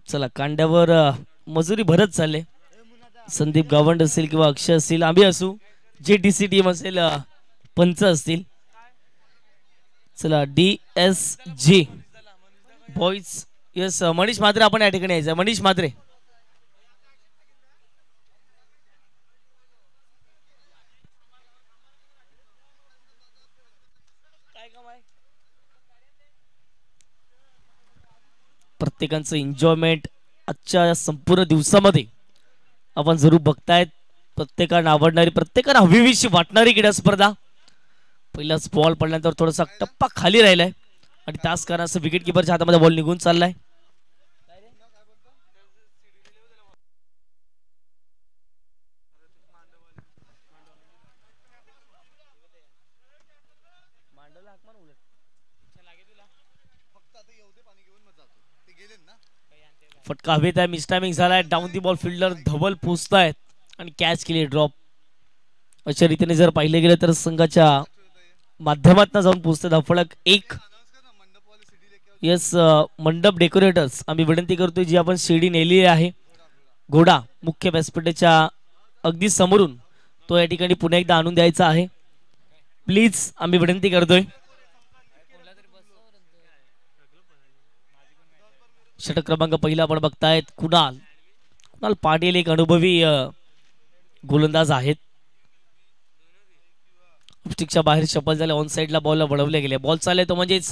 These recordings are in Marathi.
चला कांड्यावर मजुरी भरत चालले. संदीप गावंड असेल किंवा अक्षय असेल, आम्ही असू, जे डीसी टीम असेल, पंच असतील. चला DSG boys. Yes Manish Mhatre आपण या ठिकाणी यायचं. मनीष म्हात्रे. प्रत्येकाचं एन्जॉयमेंट आजच्या या संपूर्ण दिवसामध्ये आपण जरूर बघतायत. प्रत्येकाला आवडणारी, प्रत्येकाला हवीविषयी वाटणारी क्रीडा स्पर्धा. पहिलाच बॉल पडल्यानंतर थोडासा टप्पा खाली राहिलाय आणि त्याच कारणास्तव विकेट किपरच्या हातामध्ये बॉल निघून चाललाय. फटका हवेत आहे, मिसटायमिंग झालाय. डाऊन दी बॉल फिल्डर धवल पोचतायत आणि कॅच केली ड्रॉप. अशा रीतीने जर पाहिले गेले तर संघाच्या माध्यमातून जाऊन पोचते धावफलक 1. यस मंडप डेकोरेटर्स आम्ही विनंती करतोय, जी आपण शिडी नेली आहे घोडा मुख्य व्यासपीठाच्या अगदी समोरून, तो या ठिकाणी पुन्हा एकदा आणून द्यायचा आहे प्लीज, आम्ही विनंती करतोय. षटक क्रमांक पहिला आपण बघतायत कुणाल पाटील, एक अनुभवी गोलंदाज आहेत. स्टिकच्या बाहेर शपल झाले. ऑन साइडला बॉल वळवले गेले. बॉल चालले तो म्हणजेच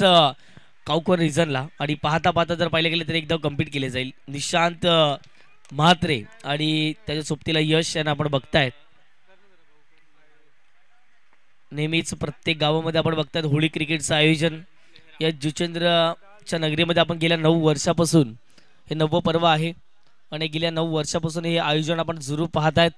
काउकर रिझनला आणि पाहता पाहता जर पाहिले गेले तर एकदम कम्प्लीट केले जाईल. निशांत म्हात्रे आणि त्याच्या सोबतीला यश यांना आपण बघतायत. नेहमीच प्रत्येक गावामध्ये आपण बघतायत होळी क्रिकेटचं आयोजन. या जुचेंद्रच्या नगरीमध्ये आपण गेल्या 9 वर्षापासून, हे 9वं पर्व आहे आणि गेल्या 9 वर्षापासून हे आयोजन आपण जरूर पाहतायत.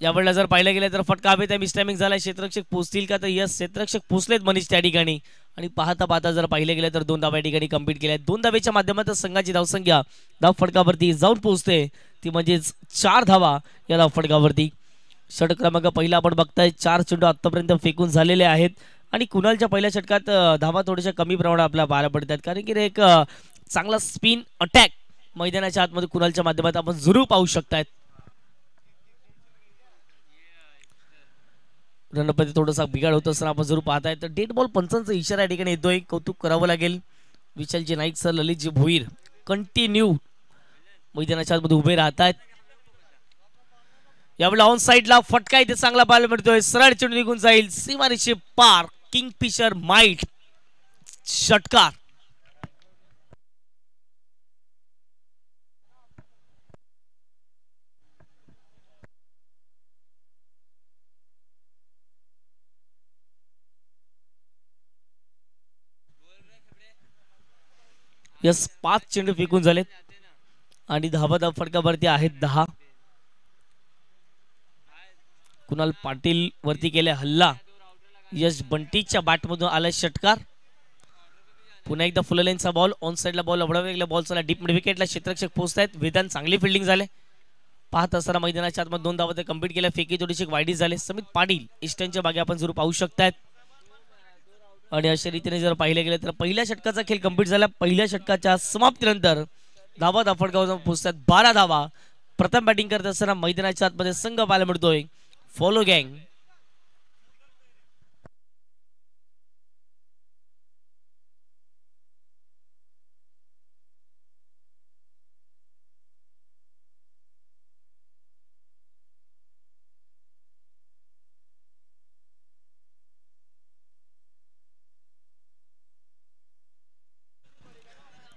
यावेळेला जर पाहिलं गेलं तर फटका हवे, त्या मिसटायमिंग झाला. क्षेत्ररक्षक पोचतील का? तर यस, क्षेत्ररक्षक पोचलेत मनीष त्या ठिकाणी. आणि पाहता पाहता जर पाहिलं गेलं तर 2 धावा या ठिकाणी कंप्लीट केल्या. 2 धावेच्या माध्यमातून संघाची धावसंख्या धाव फटकावरती जाऊन पोहोचते, ती म्हणजेच 4 धावा या धाव फटकावरती. षटक क्रमांक पहिला आपण बघताय. 4 चेंडू आतापर्यंत फेकून झालेले आहेत आणि कुणालच्या पहिल्या षटकात धावा थोड्याशा कमी प्रमाणात आपल्याला पाहायला पडतात, कारण की एक चांगला स्पिन अटॅक मैदानाच्या आतमध्ये कुणालच्या माध्यमातून आपण जरूर पाहू शकतायत. रणपती थोडासा बिघाड होत असताना आपण जरूर पाहताय. तर डेड बॉल पंचांचा इशारा या ठिकाणी येतोय, कौतुक करावं लागेल. विशालजी नाईक सर, ललितजी भोईर कंटिन्यू मैदानाच्या आतमध्ये उभे राहत आहेत. यावेळेला ऑन साइडला फटका इथे चांगला पाहायला मिळतोय. सरळ चेंडू निघून जाईल सीमारेषे पार. किंगफिशर माइट षटकार. यस, 5 चेंडू फेकून झालेत आणि धावा धाव फटकावरती आहेत 10. कुणाल पाटील वरती केले हल्ला. यश बंटीच्या बॅटमधून आलाय षटकार. पुन्हा एकदा फुललेनचा बॉल. ऑन साइडला बॉल अडवला गेला. बॉल चला डीप मिड विकेटला. क्षेत्ररक्षक पोहोचतायत. वेदांत चांगली फिल्डिंग झाले. पाहत असताना मैदानाच्या आतमध्ये 2 धावा कंप्लीट केल्या. फेकी थोडीशी वाईडी झाले. समित पाटील ईस्टर्नच्या बागे आपण जरूर पाहू शकतायत. आणि अशा रीतीने जर पाहिले गेले तर पहिल्या षटकाचा खेळ कंप्लीट झाला. पहिल्या षटकाच्या समाप्तीनंतर धावा धाव फटकावर पोहोचतात 12 धावा. प्रथम बॅटिंग करत असताना मैदानाच्या आतमध्ये संघ पाहायला मिळतोय फॉलो गँग.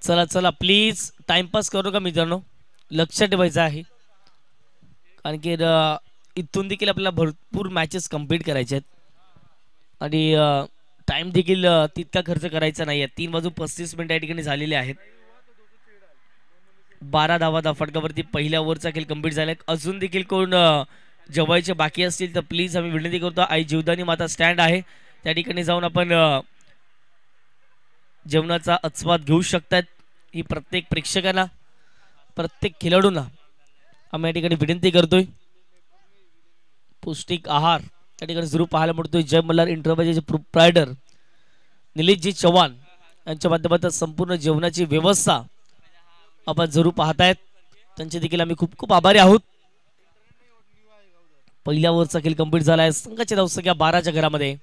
चला चला प्लीज टाइमपास करू का मित्रांनो, लक्षात ठेवायचं आहे, कारण की इथून देखील आपल्याला भरपूर मॅचेस कंप्लीट करायचे आहेत आणि टाइम देखील तितका खर्च करायचा नाही आहे. 3:35 या ठिकाणी झालेले आहेत. 12 धावा धाव फटकावरती पहिल्या ओव्हरचा खेळ कंप्लीट झाला. अजून देखील कोण जेवायचे बाकी असतील तर प्लीज आम्ही विनंती करतो. आई जीवदानी माता स्टँड आहे त्या ठिकाणी जाऊन आपण जेवणाचा आस्वाद घेऊ शकतात. ही प्रत्येक प्रेक्षकांना, प्रत्येक खेळाडूंना आम्ही या ठिकाणी विनंती करतोय. पौष्टिक आहार या ठिकाणी जरूर पाहायला मिळतोय. जय मल्हार इंटरप्राइजेसचे प्रोप्रायटर निलेशजी चव्हाण यांच्या माध्यमातून संपूर्ण जेवणाची व्यवस्था आपण जरूर पाहतायत. त्यांचे देखील आम्ही खूप खूप आभारी आहोत. पहिल्या ओव्हरचा खेळ कंप्लीट झाला आहे. संघाची धावसंख्या 12च्या घरामध्ये.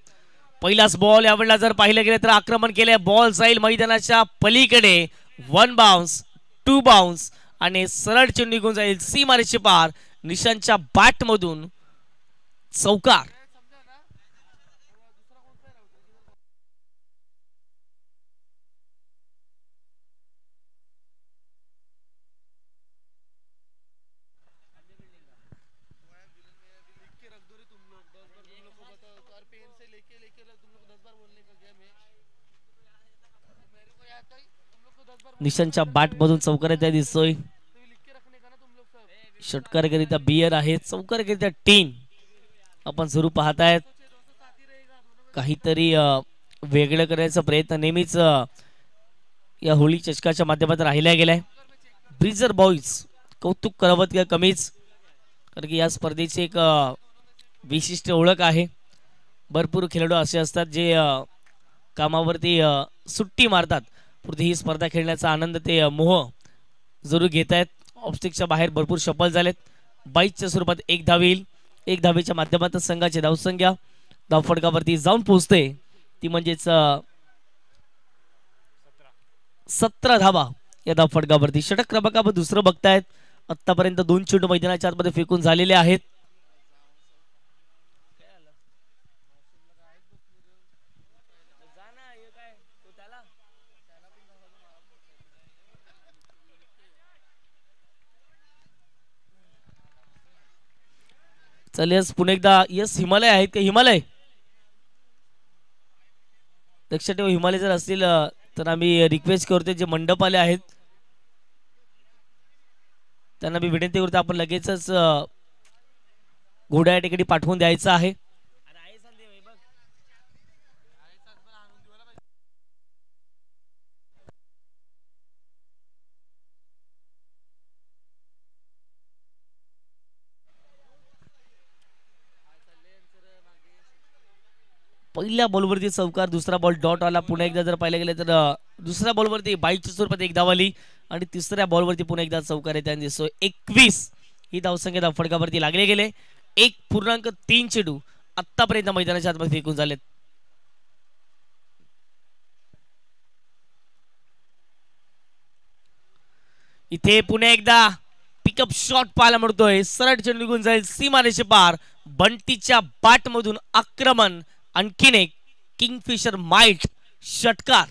पहिलाच बॉल यावेळेला जर पाहिलं गेलं तर आक्रमण केले. बॉल जाईल मैदानाच्या पलीकडे. 1 बाउन्स 2 बाउन्स आणि सरळ चेंडू निघून जाईल सीमारेषे पार. निशांच्या बॅट मधून चौकार. निशांच्या बॅट मधून चौकार येत्या दिसतोय. षटकारकरित्या बियर आहे. चौकारकरित्या टीन आपण जरूर पाहतायत. काहीतरी वेगळं करण्याचा प्रयत्न नेहमीच या होळी चषकाच्या माध्यमातून राहिला गेलाय. ब्रिजर बॉईज कौतुक करावत का कमीच, कारण की या स्पर्धेची एक विशिष्ट ओळख आहे. भरपूर खेळाडू असे असतात जे कामावरती सुट्टी मारतात, पुढे ही स्पर्धा खेळण्याचा आनंद ते मोह जरूर घेत आहेत. ऑब्स्टिकच्या बाहेर भरपूर शफल झालेत. 22च्या स्वरूपात 1 धाव येईल. 1 धावेच्या माध्यमातून संघाची धावसंख्या धावफडकावरती जाऊन पोहोचते. ती म्हणजेच 17 धावा या धावफडकावरती. षटक क्रमांक आपण दुसरं बघतायत. आतापर्यंत 2 चेंडू मैदानाच्या आतमध्ये फेकून झालेले आहेत. चल यस पुन्हा एकदा. यस हिमालय आहेत का? हिमालय लक्षात ठेवा. हिमालय जर असतील तर आम्ही रिक्वेस्ट करतो, जे मंडपवाले आहेत त्यांना मी विनंती करतो, आपण लगेचच घोड्या या ठिकाणी पाठवून द्यायचं आहे. पहिल्या बॉलवरती चौकार, दुसरा बॉल डॉट आला. पुन्हा एकदा जर पाहिलं गेलं तर दुसऱ्या बॉलवरती 22च्या स्वरूपात 1 धाव आली आणि तिसऱ्या बॉलवरती पुन्हा एकदा चौकार आहे. त्याने दिसतोय 21 ही धावसंख्या धावफडकावरती लागले गेले. 1.3 चेंडू आतापर्यंत मैदानाच्या आतमध्ये फेकून झालेत. इथे पुन्हा एकदा पिकअप शॉट पाहायला मिळतोय. सरळ चेंडू निघून जाईल सीमारेषे पार. बंटीच्या बॅट मधून आक्रमण. आणखीन एक किंगफिशर माइट षटकार.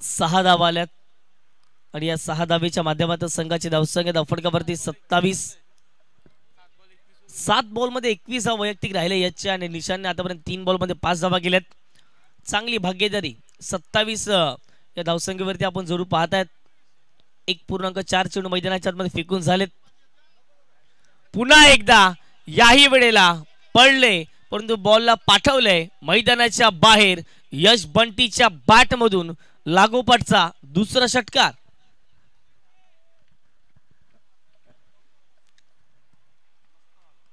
सहा धावा आल्यात आणि या 6 धावेच्या माध्यमातून संघाची धावसंख्या धावफडकावरती 27. 7 बॉलमध्ये 21 धावा वैयक्तिक राहिले याच्या आणि निशांने आतापर्यंत 3 बॉलमध्ये 5 धावा केल्यात. चांगली भाग्यदारी. 27 या धावसंख्येवरती आपण जरूर पाहतायत. 1.4 चेंडू मैदानाच्या आतमध्ये फेकून झालेत. पुन्हा एकदा याही वेळेला पडले, परंतु बॉलला पाठवलंय मैदानाच्या बाहेर. यश बंटीच्या बॅट मधून लागोपाठचा दुसरा षटकार.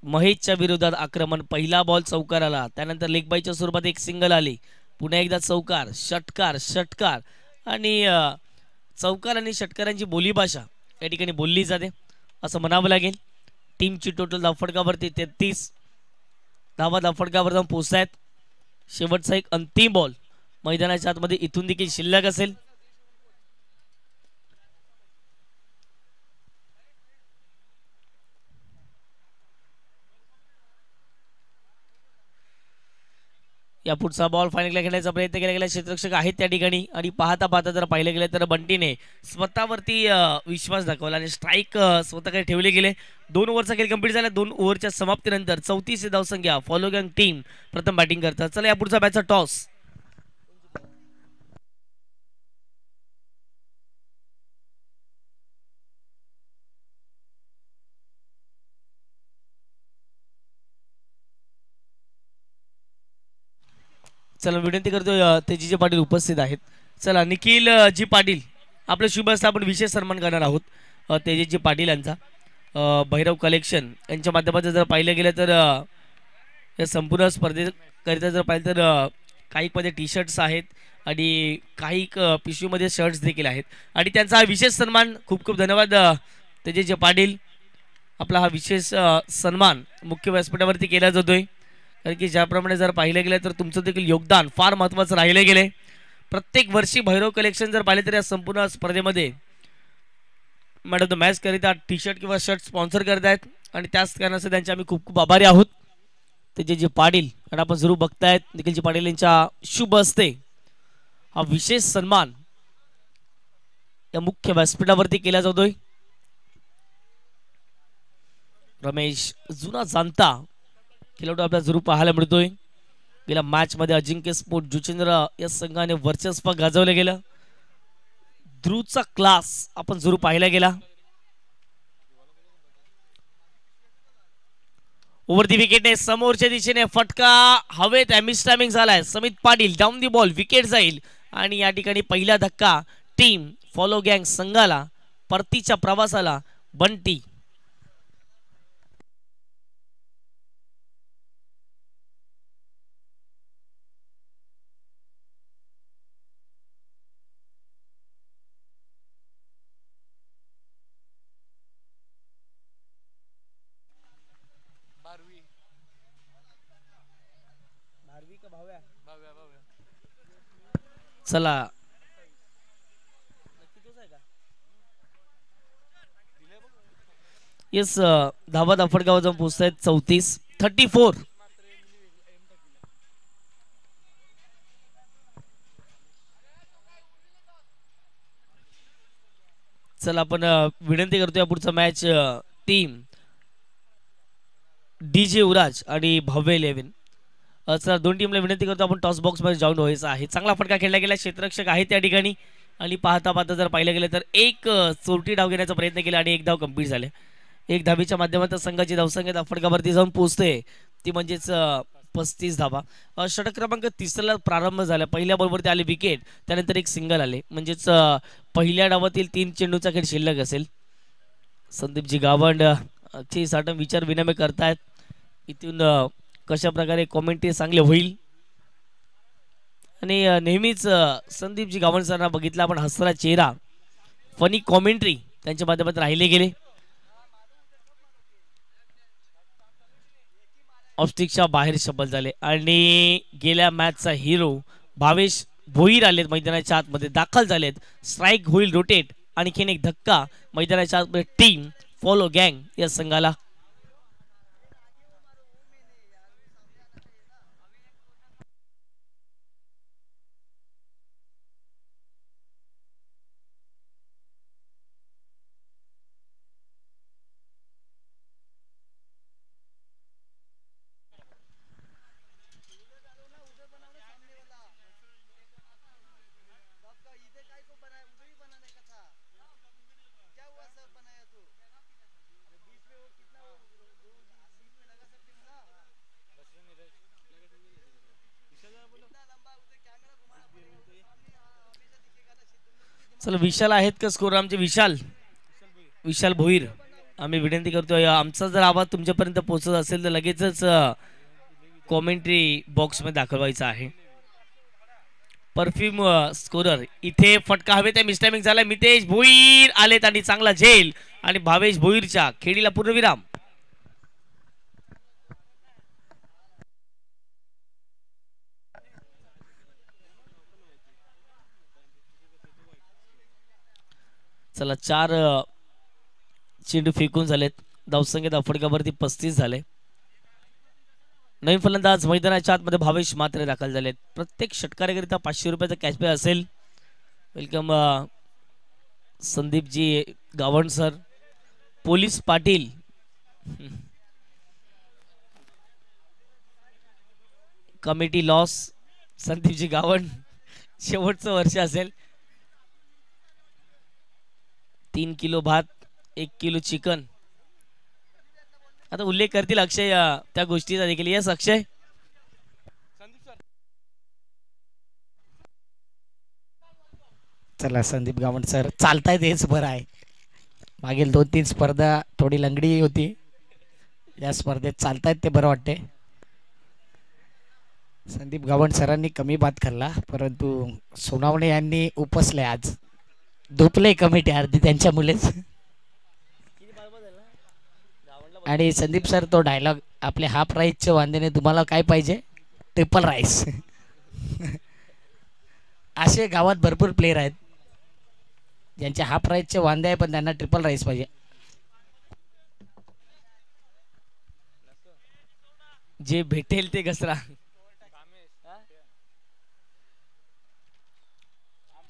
महेशच्या विरोधात आक्रमण. पहिला बॉल चौकार आला, त्यानंतर लेग बायच्या स्वरूपात 1 सिंगल आली. पुन्हा एकदा चौकार, षटकार, षटकार आणि चौकार आणि षटकारांची बोलीभाषा या ठिकाणी बोलली जाते असं म्हणावं लागेल. टीमची टोटल धावफडकावरती 33 धावा धावफडकावर जाऊन पोहोचतायत. शेवटचा एक अंतिम बॉल मैदानाच्या आतमध्ये इथून देखील शिल्लक असेल. या पुढचा बॉल फायनलला खेळण्याचा प्रयत्न केला गेला. क्षेत्ररक्षक आहेत त्या ठिकाणी आणि पाहता पाहता जर पाहिलं गेलं तर बंटीने स्वतःवरती विश्वास दाखवला आणि स्ट्राईक स्वतःकडे ठेवले गेले. 2 ओव्हरचा खेळ कंप्लीट झाला. 2 ओव्हरच्या समाप्तीनंतर 34 धावसंख्या. फॉलोगँग टीम प्रथम बॅटिंग करतात. चला या पुढचा बॅचचा टॉस. चला विनंती करतोय तेजी पाटील उपस्थित आहेत. चला निखिल जी पाटील आपलं शुभ असं आपण विशेष सन्मान करणार आहोत तेजस्जी पाटील यांचा. भैरव कलेक्शन यांच्या माध्यमातून जर पाहिलं गेलं तर या संपूर्ण स्पर्धेकरिता जर पाहिलं तर काही टी शर्ट्स आहेत आणि काही पिशवीमध्ये शर्ट्स देखील आहेत आणि त्यांचा हा विशेष सन्मान. खूप खूप धन्यवाद तेजस्जी पाटील. आपला हा विशेष सन्मान मुख्य व्यासपीठावरती केला जातोय कारण की ज्याप्रमाणे जर पाहिलं गेलं तर तुमचं देखील योगदान फार महत्त्वाचं राहिलं गेले. प्रत्येक वर्षी भैरव कलेक्शन जर पाहिले तर या संपूर्ण स्पर्धेमध्ये मॅडम द मॅच करिता टी शर्ट किंवा शर्ट स्पॉन्सर करत आहेत आणि त्याच कारणासाठी त्यांचे आम्ही खूप खूप आभारी आहोत. तेजस्जी पाटील आणि आपण जरूर बघतायत निखिलजी पाटील यांच्या शुभ हस्ते हा विशेष सन्मान या मुख्य व्यासपीठावरती केला जातोय. रमेश जुना जाणता खेळाडू आपल्याला जरूर पाहायला मिळतोय. गेल्या मॅच मध्ये अजिंक्य स्पोर्ट जुचेंद्र या संघाने वर्चस्व गाजवलं गेलं. ध्रुवचा क्लास आपण जरूर पाहायला गेला. ओव्हर दी विकेटने समोरच्या दिशेने फटका हवेत मिसटायमिंग झालाय. Samit Patil down the ball wicket जाईल आणि या ठिकाणी पहिला धक्का टीम फॉलो गँग संघाला परतीच्या प्रवासाला बंटी. चला येस धावा फटकावर जाऊन पोहोचतायत 34. चला आपण विनंती करतोय पुढचा मॅच टीम डीजे उराज आणि भव्य 11. चला दोन टीमला विनंती करतो आपण टॉस बॉक्स मध्ये जॉईन व्हायचं आहे. चांगला फटका खेळला गेला. क्षेत्ररक्षक आहे त्या ठिकाणी आणि पाहता पाहता जर पाहिलं गेलं तर एक चोरटी डाव घेण्याचा प्रयत्न केला आणि एक धाव कंप्लीट झाले. एक धावीच्या माध्यमातून संघाची धावसंख्या फटकावरती जाऊन पोहोचते ती म्हणजेच 35 धावा. षटक क्रमांक 3ला प्रारंभ झाला. पहिल्या बॉलवरती आले विकेट त्यानंतर एक सिंगल आले म्हणजेच पहिल्या डावातील 3 चेंडूचा खेळ शिल्लक असेल. संदीपजी गावंड ची साठम विचार विनिमय करतायत. इथून कशा प्रकारे कॉमेंट्री चांगले होईल आणि नेहमीच संदीपजी गावंड सरांना बघितला आपण हसरा चेहरा फनी कॉमेंट्री त्यांच्या माध्यमातून राहिले गेले. ऑफस्टिकच्या बाहेर शबल झाले आणि गेल्या मॅचचा हिरो भावेश भोईर आलेत मैदानाच्या आतमध्ये दाखल झालेत. स्ट्राईक होईल रोटेट आणखीन एक धक्का मैदानाच्या आतमध्ये टीम फॉलो गँग या संघाला. चला विशाल आहेत का स्कोर आमचे विशाल भोईर. आम्ही विनंती करतोय आमचा जर आवाज तुमच्यापर्यंत पोहोचत असेल तर लगेचच कॉमेंट्री बॉक्स मध्ये दाखवायचा आहे. परफ्यूम स्कोरर इथे फटका हवे त्या मिसटायमिंग झाला. मितेश भोईर आलेत आणि चांगला झेल आणि भावेश भोईरच्या खेळीला पूर्णविराम. चला 4 चेंडू फेकून झालेत. धावसंख्या फटकावरती 35 झाले. नवीन फलंदाज मैदानाच्या आतमध्ये भावेश मात्रे दाखल झालेत. प्रत्येक षटकाराकरिता 500 रुपयाचा कॅशबॅक असेल. Welcome Sandeepji Gawand sir. Police Patil committee लॉस संदीपजी गावंड शेवटचं वर्ष असेल. 3 किलो भात 1 किलो चिकन. आता उल्लेख करतील अक्षय त्या गोष्टीचा देखील. यस अक्षय. चला संदीप गावंड सर चालतायत हेच बरं आहे. मागील 2-3 स्पर्धा थोडी लंगडी होती, या स्पर्धेत चालतायत ते बरं वाटते. संदीप गावंड सरांनी कमी बाद खाल्ला, परंतु सोनावणे यांनी उपसले आज. धुपले कमिटी अर्धी त्यांच्या मुलेच. आणि संदीप सर तो डायलॉग आपले हाफ राईसचे वांदेने तुम्हाला काय पाहिजे, ट्रिपल राईस. असे गावात भरपूर प्लेयर आहेत ज्यांचे हाफ राईसचे वांदे आहे पण त्यांना ट्रिपल राईस पाहिजे. जे भेटेल ते घसरा.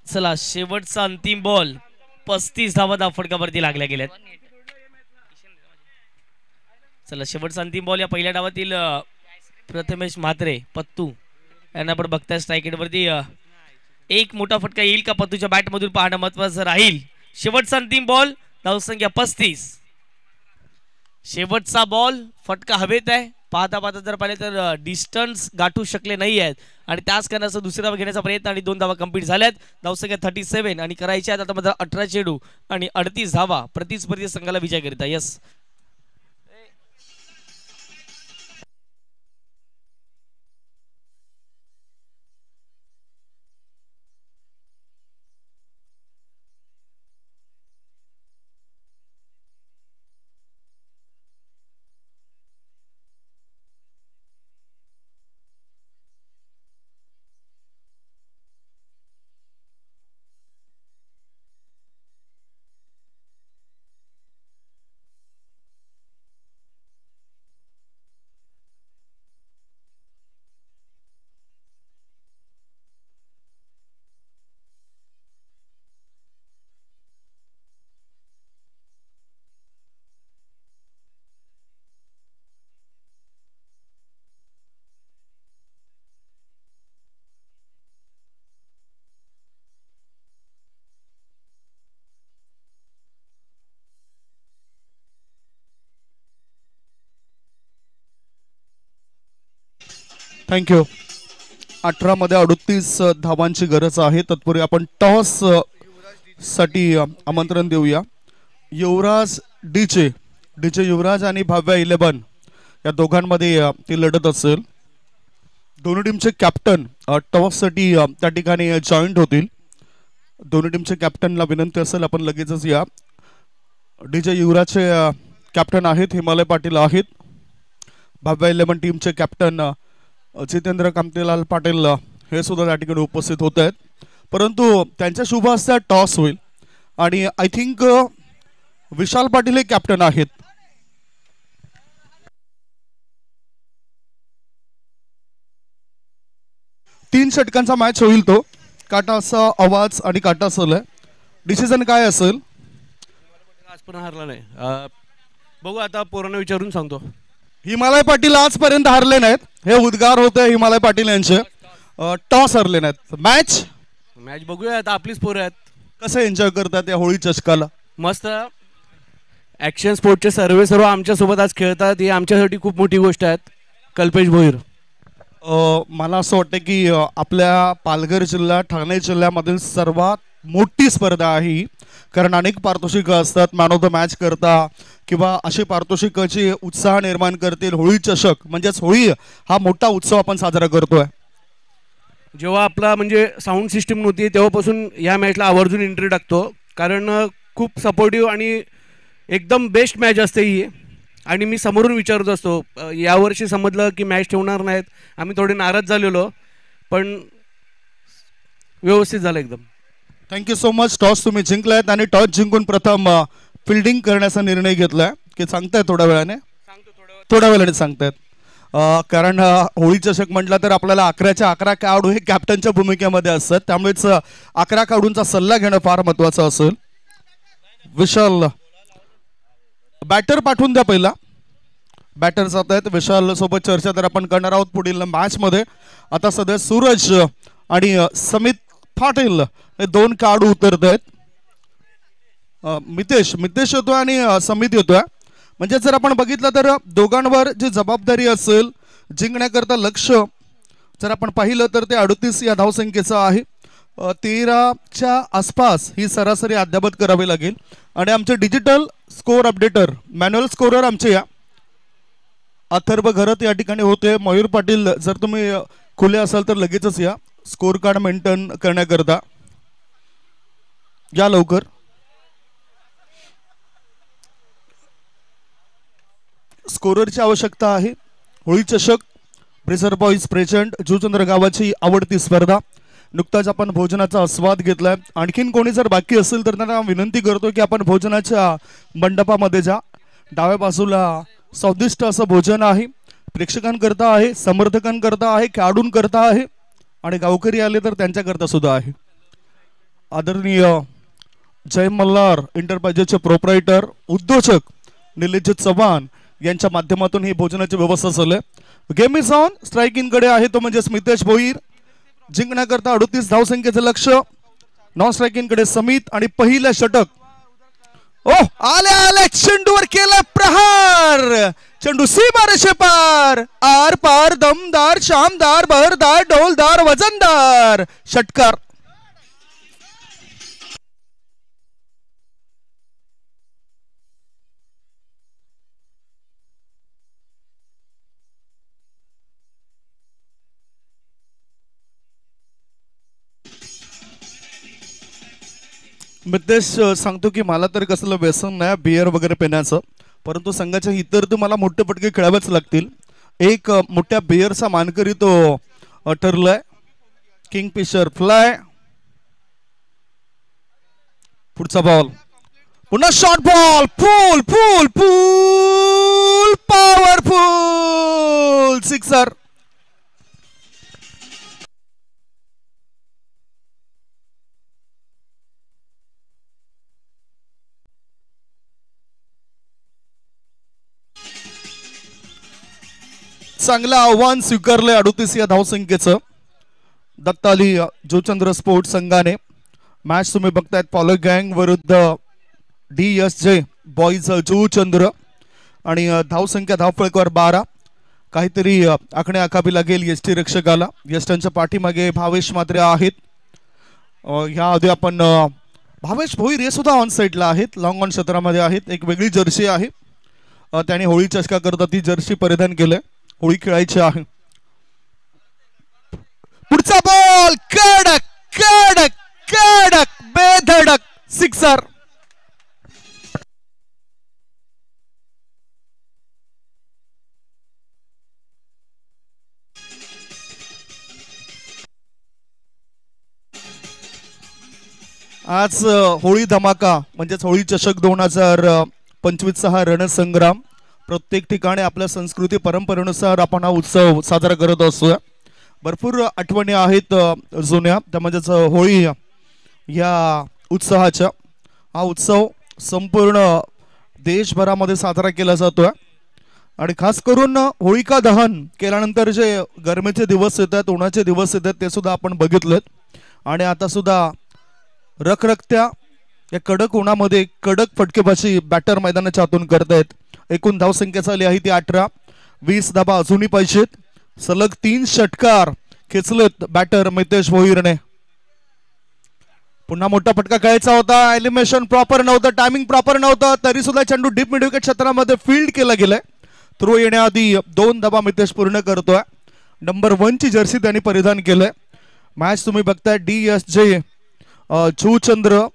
चला शेवटचा अंतिम बॉल. 35 धावा फटकावरती लागल्या गेल्यात. चला शेवटचा अंतिम बॉल या पहिल्या डावातील प्रथमेश म्हात्रे पत्तू यांना आपण बघताय स्ट्राईक वरती. एक मोठा फटका येईल का पत्तूच्या बॅट मधून पाहणं महत्वाचं राहील. शेवटचा अंतिम बॉल, धावसंख्या 35. शेवटचा बॉल, फटका हवेत आहे. पाहता पाहता जर पाहिले तर डिस्टन्स गाठू शकले नाही आहेत आणि त्याच कारणाचा दुसरी धावा घेण्याचा प्रयत्न आणि 2 धावा कंप्लीट झाल्यात. धावसंख्या 37 आणि करायच्या आता मात्र 18 चेंडू आणि 38 धावा. प्रतिस्पर्धी संघाला विजय करीता. Yes thank you. 18 मध्ये 38 धावांची गरज आहे. तत्पूर्वी आपण टॉस साठी आमंत्रण देऊया. युवराज डीजे युवराज आणि भाव्या 11 या दोघांमध्ये ती लढत असेल. दोन्ही टीमचे कॅप्टन टॉस साठी त्या ठिकाणी जॉईंट होतील. दोन्ही टीमचे कॅप्टनला विनंती असेल आपण लगेचच या. डीजे युवराजचे कॅप्टन आहेत हिमालय पाटील आहेत. भाव्या 11 टीमचे कॅप्टन जितेंद्र कामतेलाल पाटील हे सुद्धा त्या ठिकाणी उपस्थित होत आहेत. परंतु त्यांच्या शुभ हस्ते टॉस होईल आणि आय थिंक विशाल पाटील हे कॅप्टन आहेत. तीन षटकांचा मॅच होईल तो. काटा असा आवाज आणि काटा असेल. डिसिजन काय असेल? आज पण हारला नाही. बघू आता पोरांना विचारून सांगतो. हिमालय पाटील आजपर्यंत हारले नाहीत. हे उद्गार होते हिमालय पाटील यांचे. टॉस हरले नाहीत. मॅच बघूया आता. आपलीच पोरं आहेत. कसं एन्जॉय करतात या होळी चषकाला? मस्त. ॲक्शन स्पोर्टचे सर्व आमच्यासोबत आज खेळतात. ही आमच्यासाठी खूप मोठी गोष्ट आहे. कल्पेश भोईर. मला असं वाटतं की आपल्या पालघर जिल्हा ठाणे जिल्ह्यामधील सर्वात मोठी स्पर्धा आहे. कारण अनेक पारितोषिकं असतात मॅन ऑफ द मॅच करता किंवा अशी पारितोषिकाची उत्साह निर्माण करतील. होळी चषक म्हणजेच होळी हा मोठा उत्सव आपण साजरा करतोय. जेव्हा आपला म्हणजे साऊंड सिस्टीम नव्हती तेव्हापासून या मॅचला आवर्जून एंट्री टाकतो. कारण खूप सपोर्टिव्ह आणि एकदम बेस्ट मॅच असते ही. आणि मी समोरून विचारत असतो. यावर्षी समजलं की मॅच ठेवणार नाहीत. आम्ही थोडे नाराज झालेलो पण व्यवस्थित झालं एकदम. Thank you so much. टॉस तुम्ही जिंकलायत आणि टॉस जिंकून प्रथम फिल्डिंग करण्याचा निर्णय घेतलाय की सांगताय थोड्या वेळाने? थोड्या वेळाने सांगतायत. कारण होळी चषक म्हटलं तर आपल्याला 11च्या 11 खेळाडू हे कॅप्टनच्या भूमिकेमध्ये असतात. त्यामुळेच 11 खेळाडूंचा सल्ला घेणं फार महत्वाचं असेल. विशाल बॅटर पाठवून द्या. पहिला बॅटर जात आहेत. विशाल सोबत चर्चा तर आपण करणार आहोत पुढील मॅच मध्ये. आता सध्या सूरज आणि समित पाटील हे 2 खेळाडू उतरत आहेत. मितेश येतोय आणि समित येतोय. म्हणजे जर आपण बघितलं तर दोघांवर जी जबाबदारी असेल जिंकण्याकरता लक्ष जर आपण पाहिलं तर ते 38 या धावसंख्येचं आहे. 13च्या आसपास ही सरासरी अद्यावत करावी लागेल आणि आमचे digital score updater manual scorer आमचे या अथर्व घरत या ठिकाणी होते. मयूर पाटील जर तुम्ही खुले असाल तर लगेचच या स्कोर कार्ड मेंटेन करण्याकरता या लवकर. स्कोररची आवश्यकता आहे. होळी चषक ब्रेझर बॉईज प्रेझेंट जुचंद्र गावाची आवडती स्पर्धा. नुकताच आपण भोजनाचा आस्वाद घेतलाय. आणखीन कोणी जर बाकी असेल तर त्यांना विनंती करतो की आपण भोजनाच्या मंडपामध्ये जा. डाव्या बाजूला स्वादिष्ट असं भोजन आहे. प्रेक्षकांकरता आहे, समर्थकांकरता आहे, खेळाडूंकरता आहे आणि गावकरी आले तर त्यांच्याकरता सुद्धा आहे. आदरणीय जय मल्हार एंटरप्राइजेसचे प्रोप्रायटर उद्योजक निलेशजी चव्हाण यांच्या माध्यमातून ही भोजनाची व्यवस्था चालू आहे. Game is on. स्ट्रायकिंग कडे आहे तो म्हणजे स्मितेश भोईर. जिंकण्याकरता 38 धावसंख्येचं लक्ष. नॉन स्ट्रायकिंग कडे समित आणि पहिलं षटक. ओ आले आले चेंडूवर केला प्रहार. चेंडू सीमा रेषेपार. आर पार दमदार शामदार बहरदार डोलदार वजनदार षटकार. मितेश सांगतो की मला तर कसलं व्यसन नाही बियर वगैरे पिण्याचं, परंतु संघाच्या इतर तर मला मोठे पटके खेळावेच लागतील. एक मोठ्या बियरचा मानकरी तो ठरलाय. Kingfisher fly. पुढचा बॉल पुन्हा short ball. Full full full powerful sixer. चांगलं आव्हान स्वीकारलंय 38 या धावसंख्येचं दत्ताली जोचंद्र स्पोर्ट्स संघाने. मॅच तुम्ही बघतायत पॉलो गँग विरुद्ध DSJ बॉईज जोचंद्र आणि धावसंख्या धावफळकावर 12. काहीतरी आखणे आखावी लागेल यष्टी रक्षकाला. यष्टांच्या पाठीमागे भावेश मात्रे आहेत. ह्या आधी आपण भावेश भोईर हे सुद्धा ऑन साईडला आहेत. लॉंग ऑन क्षेत्रामध्ये आहेत. एक वेगळी जर्सी आहे. त्याने होळी चषका करता ती जर्सी परिधान केलंय. होळी खेळायची आहे. पुढचा बॉल कडक कडक कडक बेधडक सिक्सर. आज होळी धमाका म्हणजेच होळी चषक 2025 हा रणसंग्राम. प्रत्येक ठिकाणी आपल्या संस्कृती परंपरेनुसार आपण हा उत्सव साजरा करत असतो. भरपूर आठवणी आहेत जुन्या त्यामध्येच होळी या उत्सवाच्या. हा उत्सव संपूर्ण देशभरामध्ये साजरा केला जातोय आणि खास करून होळिका दहन केल्यानंतर जे गरमीचे दिवस येतात, उन्हाचे दिवस येतात ते सुद्धा आपण बघितलेत. आणि आता सुद्धा रखरखत्या या कडक उन्हामध्ये कडक फटकेबाजी बॅटर मैदानाच्या आतून करतायत. एकूण धावसंख्या झाली आहे ती 18. 20 धाबा अजूनही पाहिजेत. सलग 3 षटकार खेचलेत बॅटर मितेश भोईरने. पुन्हा मोठा फटका खेळायचा होता. एलिमिनेशन प्रॉपर नव्हतं, टायमिंग प्रॉपर नव्हतं, तरी सुद्धा चेंडू डीप मिड विकेट क्षेत्रामध्ये फील्ड केला गेलाय. थ्रो येण्याआधी 2 धाबा मितेश पूर्ण करतोय. नंबर 1 ची जर्सी त्यांनी परिधान केलंय. मॅच तुम्ही बघताय DSJ जोचंद्र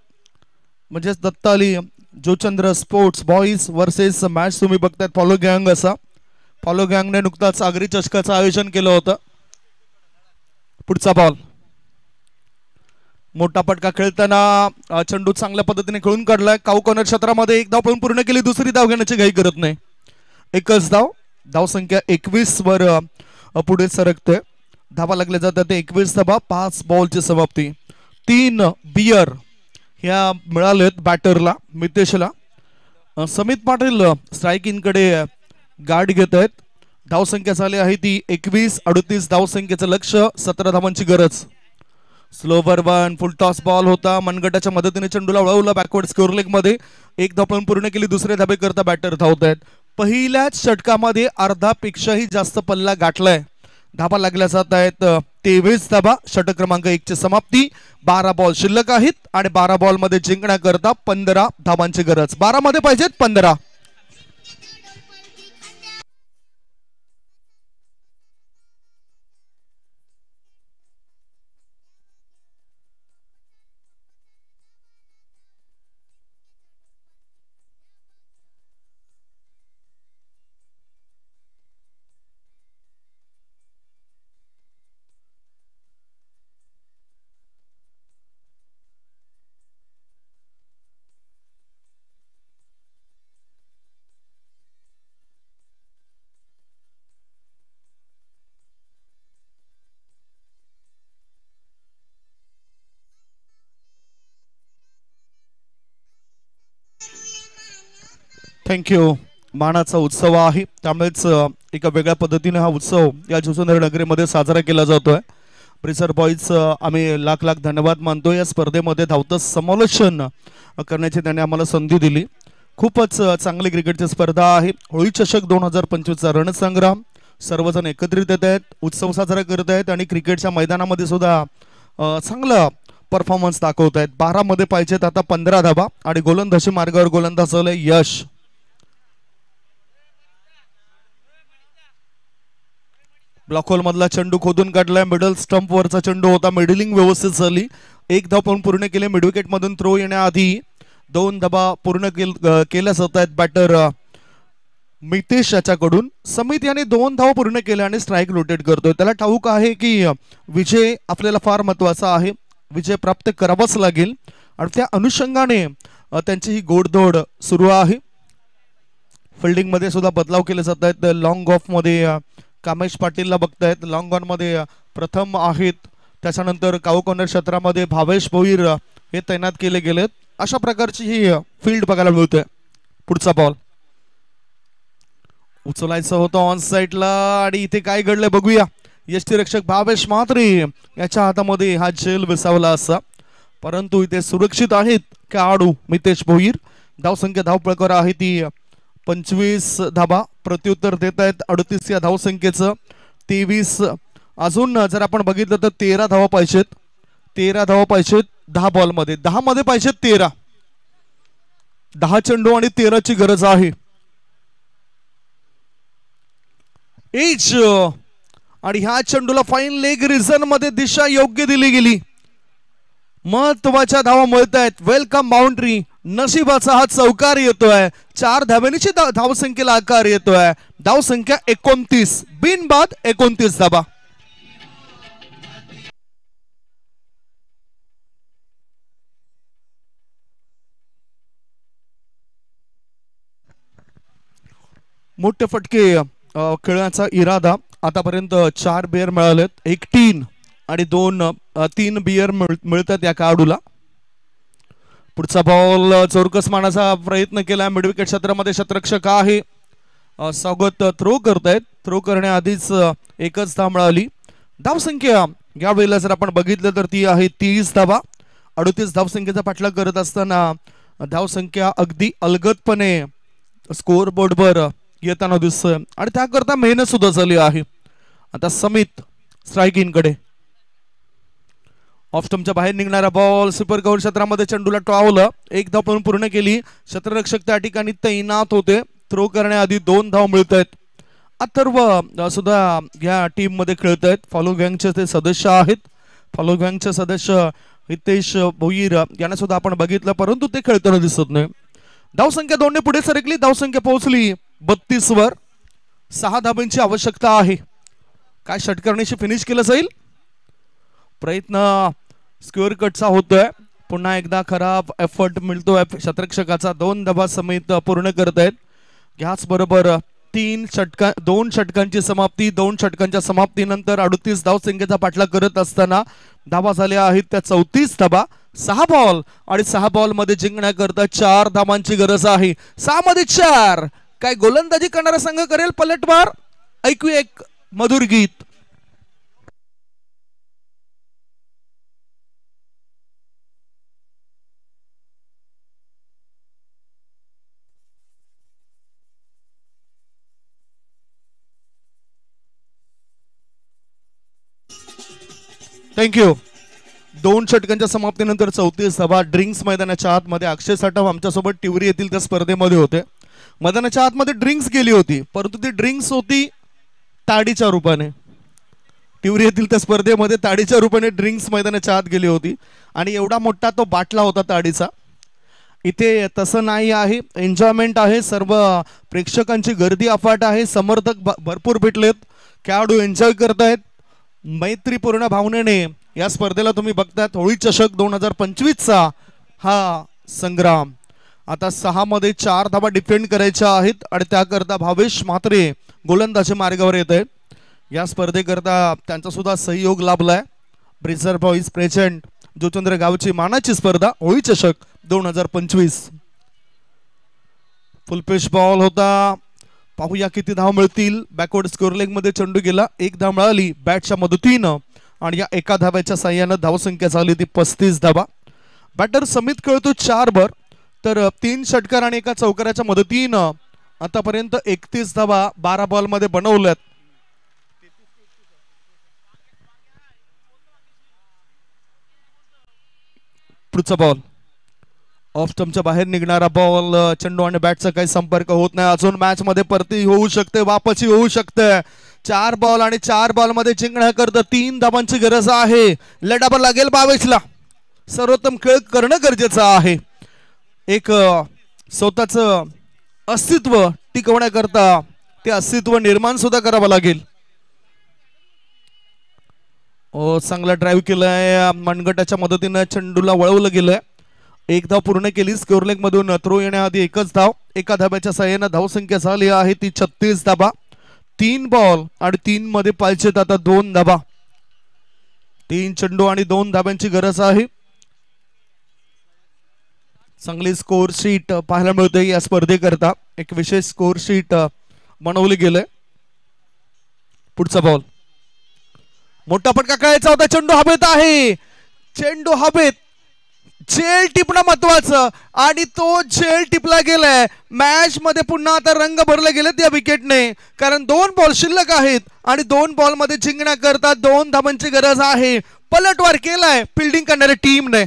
म्हणजेच दत्ताली जोचंद्र स्पोर्ट्स बॉईज वर्सेस मॅच तुम्ही बघतायत पॉलो गँग असा. पॉलो गँगने नुकताच सागरी चषकाचं आयोजन केलं होतं. पुढचा बॉल मोठा फटका खेळताना चेंडू चांगल्या पद्धतीने खेळून काढलाय. काऊ कॉर्नर क्षेत्रामध्ये 1 धाव पण पूर्ण केली. दुसरी धाव घेण्याची घाई करत नाही. एकच धाव. धावसंख्या 21 वर पुढे सरकते. धावा लागल्या जातात 21 धावा. 5 बॉलची समाप्ती. 3 बियर ह्या मिळालेत बॅटरला मितेशला. समित पाटील स्ट्रायकिंग कडे गार्ड घेत आहेत. धावसंख्या झाली आहे ती 21. 38 धावसंख्येचं लक्ष. 17 धावांची गरज. स्लोवर वन फुल टॉस बॉल होता. मनगटाच्या मदतीने चेंडूला वळवला बॅकवर्ड स्कोर लेग मध्ये. 1 धाव पण पूर्ण केली. दुसऱ्या धाबे करता बॅटर धावत आहेत. पहिल्याच षटकामध्ये अर्धापेक्षाही जास्त पल्ला गाठलाय धाबा लागल्या जात आहेत 23 धाबा. षटक क्रमांक 1 ची समाप्ती. 12 बॉल शिल्लक आहेत आणि 12 बॉल मध्ये जिंकण्याकरता 15 धाबांची गरज. 12 मध्ये पाहिजेत 15. थँक्यू. मानाचा उत्सव आहे त्यामुळेच एका वेगळ्या पद्धतीने हा उत्सव या जुसुंदर नगरीमध्ये साजरा केला जातोय. ब्रिसर बॉईज आम्ही लाख लाख धन्यवाद मानतो. या स्पर्धेमध्ये धावतं समालोचन करण्याची त्याने आम्हाला संधी दिली. खूपच चांगली क्रिकेटची स्पर्धा आहे. होळी चषक 2025चा रणसंग्राम. सर्वजण एकत्रित येत आहेत, उत्सव साजरा करत आहेत आणि क्रिकेटच्या मैदानामध्ये सुद्धा चांगला परफॉर्मन्स दाखवत आहेत. 12 मध्ये पाहिजेत आता 15 धाबा आणि गोलंदाजी मार्गावर गोलंदाज यश. ब्लॉक होल मधला चेंडू खोदून काढलाय. मिडल स्टंप वरचा चेंडू होता. मिडलिंग व्यवस्थित झाली. 1 धाव पण पूर्ण केले. मिडविकेट मधून थ्रो येण्याआधी 2 धाबा पूर्ण केल्या जात आहेत बॅटर मितेश याच्याकडून. समित याने 2 धाव पूर्ण केल्या आणि स्ट्राईक रोटेट करतोय. त्याला ठाऊक आहे की विजय आपल्याला फार महत्वाचा आहे. विजय प्राप्त करावाच लागेल आणि त्या अनुषंगाने त्यांची ही गोडधोड सुरू आहे. फिल्डिंग मध्ये सुद्धा बदलाव केले जात आहेत. लॉंग ऑफ मध्ये कामेश पाटीलला बघतायत. लॉंग ऑन मध्ये प्रथम आहेत. त्याच्यानंतर काऊ कॉर्नर क्षेत्रामध्ये भावेश भोईर हे तैनात केले गेलेत. अशा प्रकारची ही फील्ड बघायला मिळते. पुढचा बॉल उचलायचं होतं ऑन साईडला आणि इथे काय घडलंय बघूया. यष्टीरक्षक भावेश म्हात्रे याच्या हातामध्ये हा झेल विसावला असा, परंतु इथे सुरक्षित आहेत खेळाडू मितेश भोईर. धावसंख्या धावपळकर आहे ती 25 धाबा प्रत्युत्तर देत आहेत 38 या धावसंख्येचं. 23 अजून जर आपण बघितलं तर 13 धावा पाहिजेत. 13 धावा पाहिजेत 10 बॉल मध्ये. 10 मध्ये पाहिजेत 13. 10 चेंडू आणि 13 ची गरज आहे. एज आणि ह्या चेंडूला फाईन लेग रिझन मध्ये दिशा योग्य दिली गेली. महत्वाच्या धावा मिळत आहेत. Welcome boundary. नशिबाचा हा चौकार येतोय. 4 धाब्यांची धावसंख्येला आकार येतोय. धावसंख्या 29. बिनबाद 29 धाबा. मोठे फटके खेळण्याचा इरादा. आतापर्यंत 4 बियर मिळालेत. 1 टीन आणि 3 बियर मिळतात या खेळाडूला. पुढचा बॉल चौरकस मारण्याचा प्रयत्न केला. मिडविकेट क्षेत्रामध्ये क्षेत्ररक्षक आहे. स्वागत थ्रो करतायत. थ्रो करण्याआधीच एकच धाव मिळाली. धावसंख्या या वेळेला जर आपण बघितलं तर ती आहे 30 धावा. 38 धावसंख्येचा पाठलाग करत असताना धावसंख्या अगदी अलगदपणे स्कोअर बोर्डवर येताना दिसतोय आणि त्याकरता मेहनत सुद्धा झाली आहे. आता समित स्ट्रायकिंग कडे. ऑफ स्टंपच्या बाहेर निघणारा बॉल सुपर कव्हर क्षेत्रामध्ये चेंडूला टॉवलं. 1 धाव पण पूर्ण केली. क्षेत्ररक्षक त्या ठिकाणी तैनात होते. थ्रो करण्याआधी 2 धाव मिळत आहेत. अथर्व सुद्धा या टीम मध्ये खेळत आहेत. फॉलो गँगचे ते सदस्य आहेत. फॉलो गँगचे सदस्य हितेश भोईर यांना सुद्धा आपण बघितलं, परंतु ते खेळताना दिसत नाही. धावसंख्या 2 ने पुढे सरकली. धावसंख्या पोहोचली 32 वर. 6 धाब्यांची आवश्यकता आहे. काय षटकर्णीशी फिनिश केलं जाईल. प्रयत्न स्क्वेअर कटचा होतोय. पुन्हा एकदा खराब एफर्ट मिळतोय क्षेत्ररक्षकाचा. 2 धाबा समित पूर्ण करत आहेत. याच बरोबर 2 षटकांची समाप्ती. 2 षटकांच्या समाप्तीनंतर 38 धावसंख्येचा पाठलाग करत असताना धाबा झाल्या आहेत त्या 34 धाबा. 6 बॉल आणि 6 बॉल मध्ये जिंकण्याकरता 4 धाबांची गरज आहे. 6 मध्ये 4. काय गोलंदाजी करणारा संघ करेल पलटवार. ऐकूया एक मधुर गीत. थँक्यू. 2 षटकांच्या समाप्तीनंतर 34 धावा. ड्रिंक्स मैदानाच्या आतमध्ये अक्षय साठव आमच्यासोबत टिवरी येथील त्या स्पर्धेमध्ये होते. मैदानाच्या आतमध्ये ड्रिंक्स गेली होती, परंतु ती ड्रिंक्स होती ताडीच्या रूपाने. टिवरी येथील त्या स्पर्धेमध्ये ताडीच्या रूपाने ड्रिंक्स मैदानाच्या आत गेली होती आणि एवढा मोठा तो बाटला होता ताडीचा. इथे तसं नाही आहे, एन्जॉयमेंट आहे, सर्व प्रेक्षकांची गर्दी अफाट आहे, समर्थक भरपूर भेटलेत, खेळाडू एन्जॉय करतायत. मैत्रीपूर्ण भावनेने या स्पर्धेला तुम्ही बघतायत. होळी चषक 2025चा हा संग्राम. आता 6 मध्ये 4 धावा डिफेंड करायच्या आहेत आणि त्याकरता भावेश म्हात्रे गोलंदाजी मार्गावर येत आहेत. या स्पर्धेकरता त्यांचा सुद्धा सहयोग लाभलाय. ब्रिझर बॉईज प्रेझेंट जोचंद्र गावची मानाची स्पर्धा होळी चषक 2025. फुलपेश बॉल होता. पाहूया किती धाव मिळतील. बॅकवर्ड स्कोर लेग मध्ये चेंडू गेला. 1 धाव मिळाली बॅटच्या मदतीनं आणि या एका धाव्याच्या साह्यानं धावसंख्या झाली ती 35 धावा. बॅटर समित खेळतो 4 बर, तर 3 षटकार आणि एका चौकाराच्या मदतीनं आतापर्यंत 31 धावा 12 बॉल मध्ये बनवल्यात. पुढचा बॉल ऑफ स्टंपच्या बाहेर निघणारा बॉल. चेंडू आणि बॅटचा काही संपर्क होत नाही. अजून मॅच मध्ये परती होऊ शकते, वापसी होऊ शकते. 4 बॉल आणि 4 बॉल मध्ये जिंकण्याकरता 3 धावांची गरज आहे. लढावा लागेल 22ला. सर्वोत्तम खेळ करणं गरजेचं आहे. एक स्वतःच अस्तित्व टिकवण्याकरता ते अस्तित्व निर्माण सुद्धा करावं लागेल. चांगला ड्राईव्ह केलाय. मनगटाच्या मदतीनं चेंडूला वळवलं गेलंय. 1 धाव पूर्ण केली. स्कोर लेग मधून थ्रो येण्याआधी एकच धाव. एका धाब्याच्या साह्यानं धावसंख्या झाली आहे ती 36 धावा. 3 बॉल आणि 3 मध्ये पाहिजेत आता 2 धावा. 3 चेंडू आणि 2 धाब्यांची गरज आहे. चांगली स्कोर शीट पाहायला मिळते या स्पर्धेकरता. एक विशेष स्कोर शीट बनवली गेलंय. पुढचा बॉल मोठा फटका खेळायचा होता. चेंडू हवेत आहे. चेंडू हवेत. झेल टिपणं महत्वाचं आणि तो झेल टिपला गेलाय. मॅच मध्ये पुन्हा आता रंग भरले गेलेत या विकेटने, कारण 2 बॉल शिल्लक आहेत आणि 2 बॉल मध्ये जिंकण्याकरता 2 धावांची गरज आहे. पलटवार केलाय फिल्डिंग करणाऱ्या टीमने.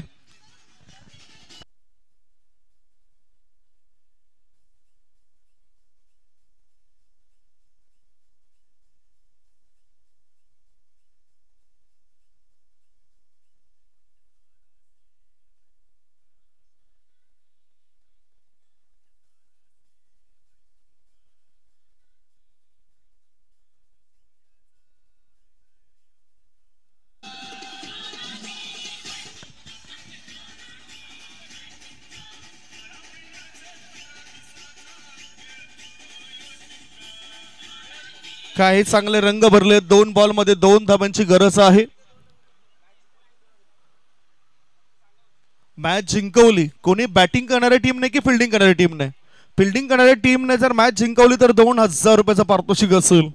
काही चांगले रंग भरले. 2 बॉल मध्ये 2 धावांची गरज आहे. मॅच जिंकवली कोणी, बॅटिंग करणाऱ्या टीमने की फिल्डिंग करणाऱ्या टीमने? फिल्डिंग करणाऱ्या टीमने जर मॅच जिंकवली तर 2000 रुपयाचा पारितोषिक असेल.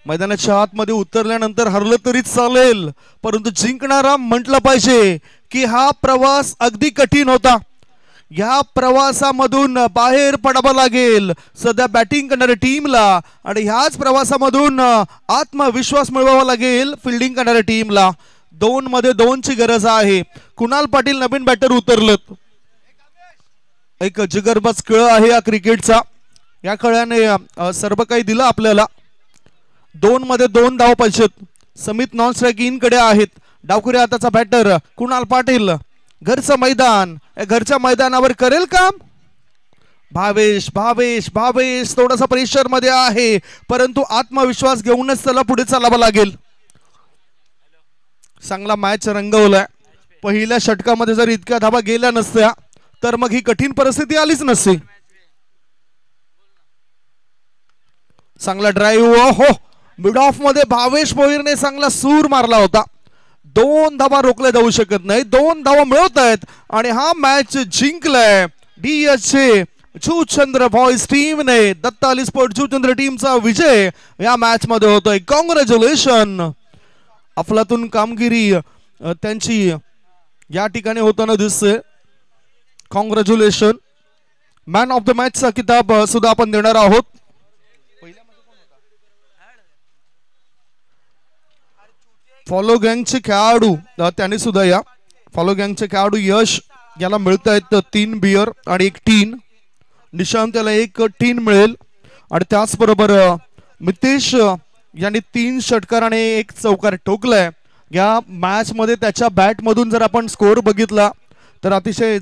मैदानाच्या आतमध्ये उतरल्यानंतर हरलं तरी चालेल, परंतु जिंकणारा म्हटलं पाहिजे की हा प्रवास अगदी कठीण होता. या प्रवासामधून बाहेर पडावं लागेल सध्या बॅटिंग करणाऱ्या टीमला आणि ह्याच प्रवासामधून आत्मविश्वास मिळवावा लागेल फिल्डिंग करणाऱ्या टीमला. 2 मध्ये 2 ची गरज आहे. कुणाल पाटील नवीन बॅटर उतरलेत. एक जिगरबाज खेळ आहे या क्रिकेटचा. या खेळाने सर्व काही दिलं आपल्याला. 2 मध्ये 2 धाव पाहिजेत. समित नॉन स्ट्रायकिंग कडे आहेत. डावखुरी हाताचा बॅटर कुणाल पाटील. घरचं मैदान, घरच्या मैदानावर करेल काम. भावेश भावेश भावेश थोडासा प्रेशर मध्ये आहे, परंतु आत्मविश्वास घेऊनच त्याला पुढे चालावं लागेल. चांगला मॅच रंगवलाय. पहिल्या षटकामध्ये जर इतक्या धावा गेल्या नसत्या तर मग ही कठीण परिस्थिती आलीच नसती. चांगला ड्राईव्ह. हो, मिड ऑफ मध्ये भावेश भोईरने चांगला सूर मारला होता. 2 धावा रोखल्या जाऊ शकत नाही. 2 धावा मिळवत आहेत आणि हा मॅच जिंकलाय डीएसचे जुचंद्र बॉयज टीमने. दत्ताली स्पोर्ट जुचंद्र टीमचा विजय या मॅच मध्ये होतोय. कॉंग्रॅच्युलेशन. अफलातून कामगिरी त्यांची या ठिकाणी होताना दिसते. कॉंग्रॅच्युलेशन. मॅन ऑफ द मॅचचा किताब सुद्धा आपण देणार आहोत. फॉलो गँगचे खेळाडू त्यांनी सुद्धा या. फॉलो गँगचे खेळाडू यश याला मिळत आहेत 3 बियर आणि 1 टीन. निशांत याला 1 टीन मिळेल. आणि त्याचबरोबर मितेश यांनी 3 षटकार आणि 1 चौकार ठोकलाय. या मॅच मध्ये त्याच्या बॅट मधून जर आपण स्कोअर बघितला तर अतिशय